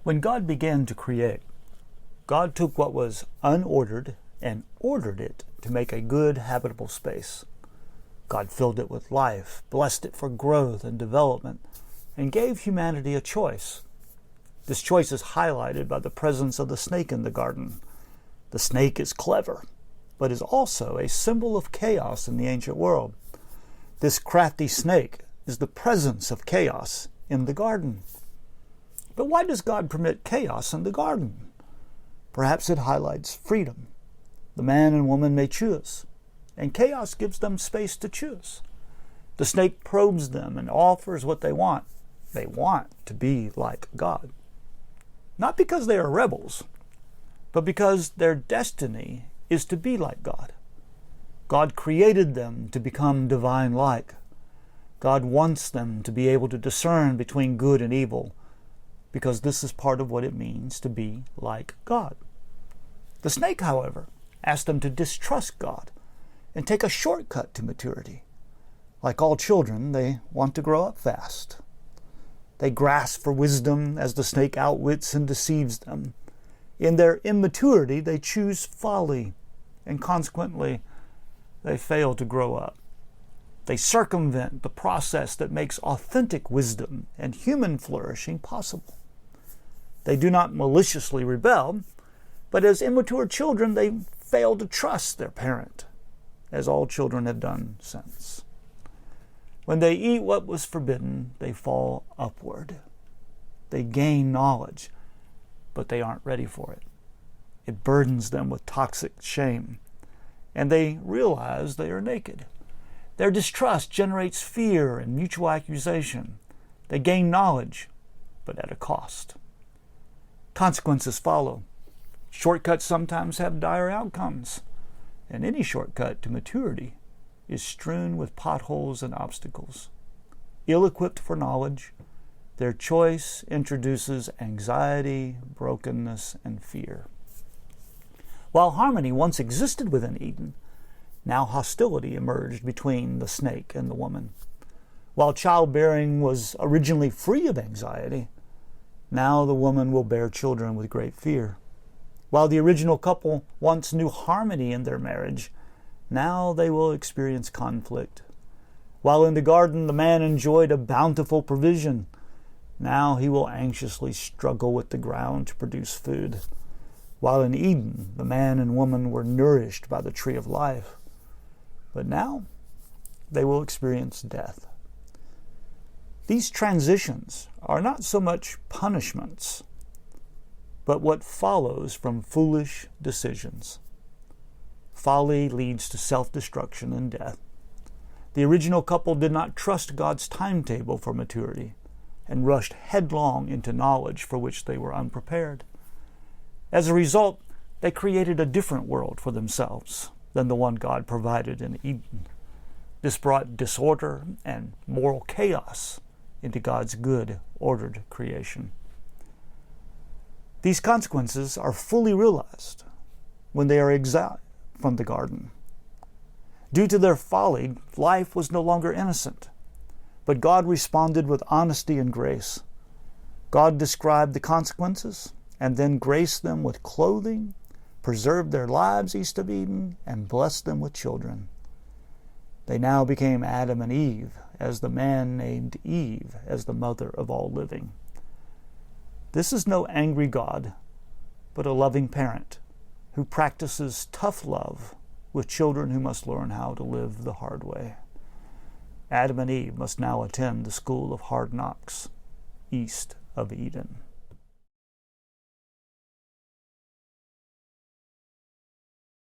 When God began to create, God took what was unordered and ordered it to make a good, habitable space. God filled it with life, blessed it for growth and development, and gave humanity a choice. This choice is highlighted by the presence of the snake in the garden. The snake is clever, but is also a symbol of chaos in the ancient world. This crafty snake is the presence of chaos in the garden. But why does God permit chaos in the garden? Perhaps it highlights freedom. The man and woman may choose, and chaos gives them space to choose. The snake probes them and offers what they want. They want to be like God. Not because they are rebels, but because their destiny is to be like God. God created them to become divine-like. God wants them to be able to discern between good and evil, because this is part of what it means to be like God. The snake, however, asked them to distrust God and take a shortcut to maturity. Like all children, they want to grow up fast. They grasp for wisdom as the snake outwits and deceives them. In their immaturity, they choose folly, and consequently, they fail to grow up. They circumvent the process that makes authentic wisdom and human flourishing possible. They do not maliciously rebel, but as immature children, they fail to trust their parent, as all children have done since. When they eat what was forbidden, they fall upward. They gain knowledge, but they aren't ready for it. It burdens them with toxic shame, and they realize they are naked. Their distrust generates fear and mutual accusation. They gain knowledge, but at a cost. Consequences follow. Shortcuts sometimes have dire outcomes, and any shortcut to maturity is strewn with potholes and obstacles. Ill-equipped for knowledge, their choice introduces anxiety, brokenness, and fear. While harmony once existed within Eden, now hostility emerged between the snake and the woman. While childbearing was originally free of anxiety, now the woman will bear children with great fear. While the original couple once knew harmony in their marriage, now they will experience conflict. While in the garden the man enjoyed a bountiful provision, now he will anxiously struggle with the ground to produce food. While in Eden the man and woman were nourished by the tree of life, but now they will experience death. These transitions are not so much punishments, but what follows from foolish decisions. Folly leads to self-destruction and death. The original couple did not trust God's timetable for maturity and rushed headlong into knowledge for which they were unprepared. As a result, they created a different world for themselves than the one God provided in Eden. This brought disorder and moral chaos into God's good, ordered creation. These consequences are fully realized when they are exiled from the garden. Due to their folly, life was no longer innocent, but God responded with honesty and grace. God described the consequences and then graced them with clothing, preserved their lives east of Eden, and blessed them with children. They now became Adam and Eve, as the man named Eve as the mother of all living. This is no angry God, but a loving parent who practices tough love with children who must learn how to live the hard way. Adam and Eve must now attend the school of hard knocks east of Eden.